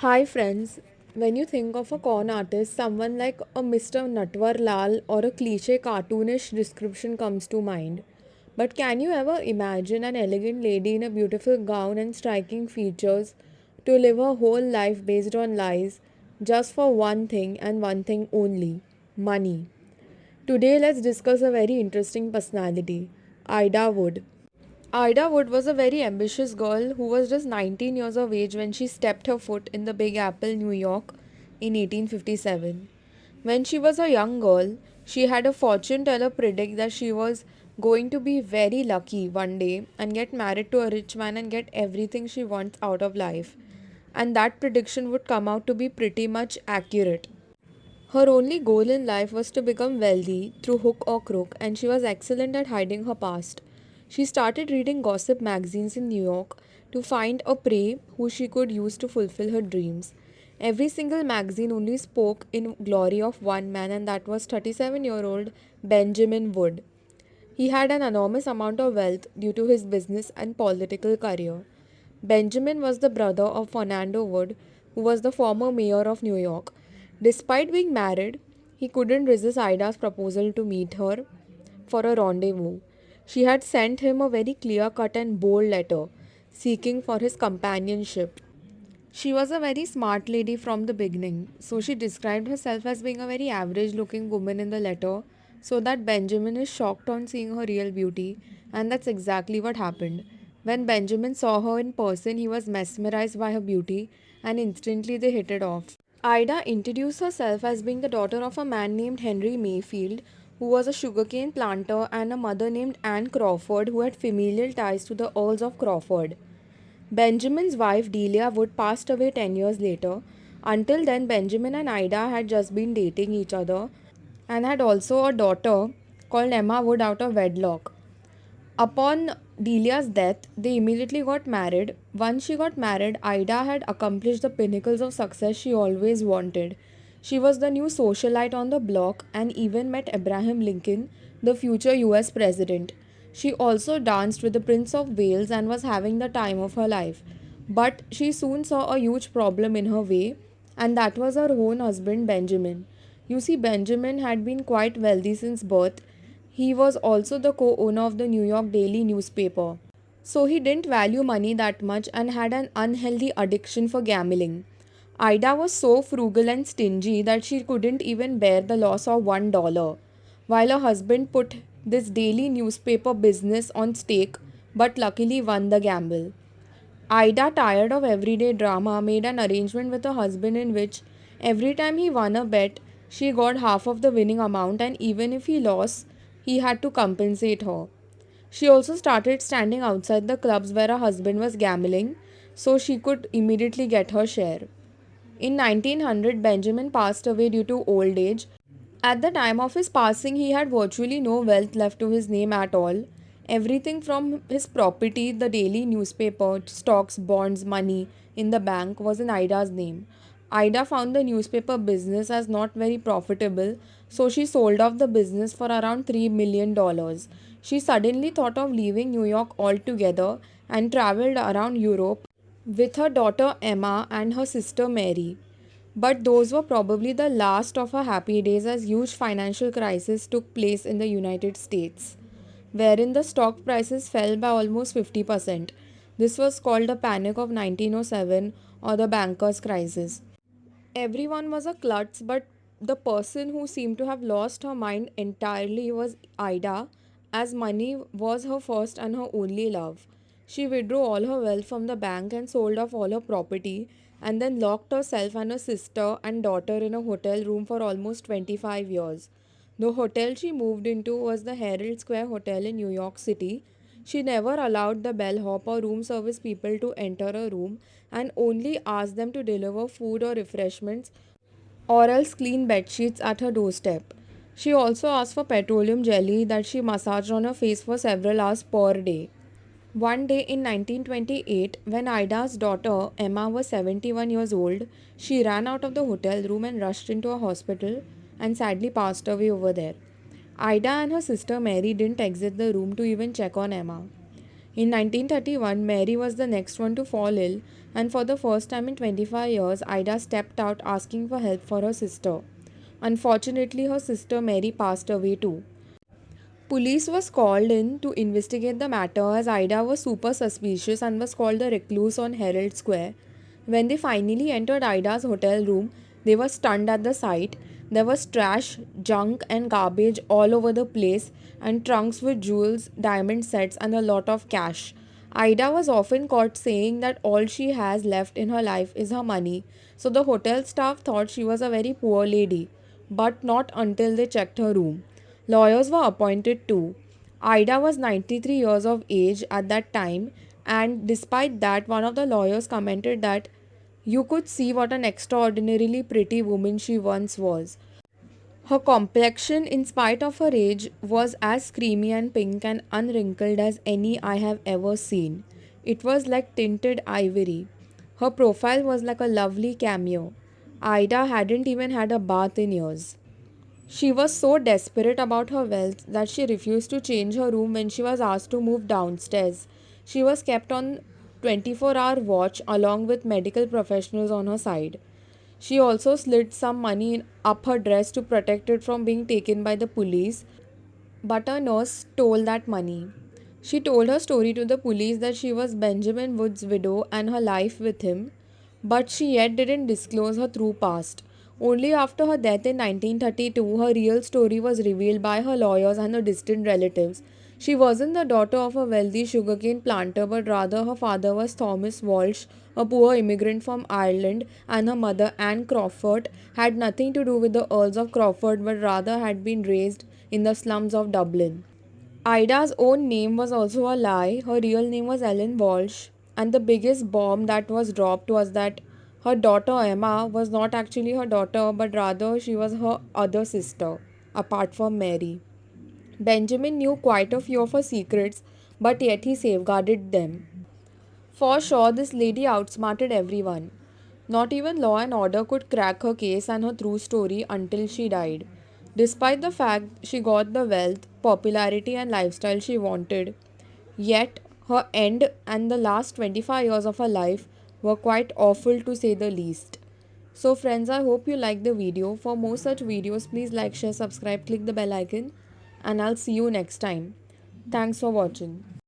Hi friends, when you think of a con artist, someone like a Mr. Natwar Lal or a cliche cartoonish description comes to mind. But can you ever imagine an elegant lady in a beautiful gown and striking features to live her whole life based on lies just for one thing and one thing only money? Today, let's discuss a very interesting personality, Ida Wood. Ida Wood was a very ambitious girl who was just 19 years of age when she stepped her foot in the Big Apple, New York in 1857. When she was a young girl, she had a fortune teller predict that she was going to be very lucky one day and get married to a rich man and get everything she wants out of life. And that prediction would come out to be pretty much accurate. Her only goal in life was to become wealthy through hook or crook, and she was excellent at hiding her past. She started reading gossip magazines in New York to find a prey who she could use to fulfill her dreams. Every single magazine only spoke in glory of one man, and that was 37-year-old Benjamin Wood. He had an enormous amount of wealth due to his business and political career. Benjamin was the brother of Fernando Wood, who was the former mayor of New York. Despite being married, he couldn't resist Ida's proposal to meet her for a rendezvous. She had sent him a very clear cut and bold letter seeking for his companionship. She was a very smart lady from the beginning, so she described herself as being a very average looking woman in the letter, so that Benjamin is shocked on seeing her real beauty, and that's exactly what happened. When Benjamin saw her in person, he was mesmerized by her beauty, and instantly they hit it off. Ida introduced herself as being the daughter of a man named Henry Mayfield, who was a sugarcane planter, and a mother named Anne Crawford, who had familial ties to the Earls of Crawford. Benjamin's wife Delia Wood passed away 10 years later. Until then, Benjamin and Ida had just been dating each other and had also a daughter called Emma Wood out of wedlock. Upon Delia's death, they immediately got married. Once she got married, Ida had accomplished the pinnacles of success she always wanted. She was the new socialite on the block and even met Abraham Lincoln, the future US president. She also danced with the Prince of Wales and was having the time of her life. But she soon saw a huge problem in her way, and that was her own husband Benjamin. You see, Benjamin had been quite wealthy since birth. He was also the co owner of the New York Daily newspaper. So he didn't value money that much and had an unhealthy addiction for gambling. Ida was so frugal and stingy that she couldn't even bear the loss of $1, while her husband put this daily newspaper business on stake but luckily won the gamble. Ida, tired of everyday drama, made an arrangement with her husband in which every time he won a bet, she got half of the winning amount, and even if he lost, he had to compensate her. She also started standing outside the clubs where her husband was gambling so she could immediately get her share. In 1900, Benjamin passed away due to old age. At the time of his passing, he had virtually no wealth left to his name at all. Everything from his property, the daily newspaper, stocks, bonds, money in the bank was in Ida's name. Ida found the newspaper business as not very profitable, so she sold off the business for around $3 million. She suddenly thought of leaving New York altogether and traveled around Europe with her daughter Emma and her sister Mary. But those were probably the last of her happy days as huge financial crisis took place in the United States, wherein the stock prices fell by almost 50%. This was called the Panic of 1907 or the Bankers' Crisis. Everyone was a klutz, but the person who seemed to have lost her mind entirely was Ida, as money was her first and her only love. She withdrew all her wealth from the bank and sold off all her property, and then locked herself and her sister and daughter in a hotel room for almost 25 years. The hotel she moved into was the Herald Square Hotel in New York City. She never allowed the bellhop or room service people to enter a room and only asked them to deliver food or refreshments or else clean bed sheets at her doorstep. She also asked for petroleum jelly that she massaged on her face for several hours per day. One day in 1928, when Ida's daughter Emma was 71 years old, she ran out of the hotel room and rushed into a hospital and sadly passed away over there. Ida and her sister Mary didn't exit the room to even check on Emma. In 1931, Mary was the next one to fall ill, and for the first time in 25 years, Ida stepped out asking for help for her sister. Unfortunately, her sister Mary passed away too. Police was called in to investigate the matter as Ida was super suspicious and was called the recluse on Herald Square. When they finally entered Ida's hotel room, they were stunned at the sight. There was trash, junk, and garbage all over the place, and trunks with jewels, diamond sets, and a lot of cash. Ida was often caught saying that all she has left in her life is her money, so the hotel staff thought she was a very poor lady, but not until they checked her room. Lawyers were appointed too. Ida was 93 years of age at that time, and despite that, one of the lawyers commented that you could see what an extraordinarily pretty woman she once was. Her complexion, in spite of her age, was as creamy and pink and unwrinkled as any I have ever seen. It was like tinted ivory. Her profile was like a lovely cameo. Ida hadn't even had a bath in years. She was so desperate about her wealth that she refused to change her room when she was asked to move downstairs. She was kept on 24-hour watch along with medical professionals on her side. She also slid some money up her dress to protect it from being taken by the police, but a nurse stole that money. She told her story to the police that she was Benjamin Wood's widow and her life with him, but she yet didn't disclose her true past. Only after her death in 1932, her real story was revealed by her lawyers and her distant relatives. She wasn't the daughter of a wealthy sugarcane planter, but rather her father was Thomas Walsh, a poor immigrant from Ireland, and her mother, Anne Crawford, had nothing to do with the Earls of Crawford but rather had been raised in the slums of Dublin. Ida's own name was also a lie. Her real name was Ellen Walsh, and the biggest bomb that was dropped was that her daughter Emma was not actually her daughter, but rather she was her other sister, apart from Mary. Benjamin knew quite a few of her secrets, but yet he safeguarded them. For sure, this lady outsmarted everyone. Not even Law and Order could crack her case and her true story until she died. Despite the fact she got the wealth, popularity, and lifestyle she wanted, yet her end and the last 25 years of her life were quite awful to say the least. So, friends, I hope you liked the video. For more such videos, please like, share, subscribe, click the bell icon, and I'll see you next time. Thanks for watching.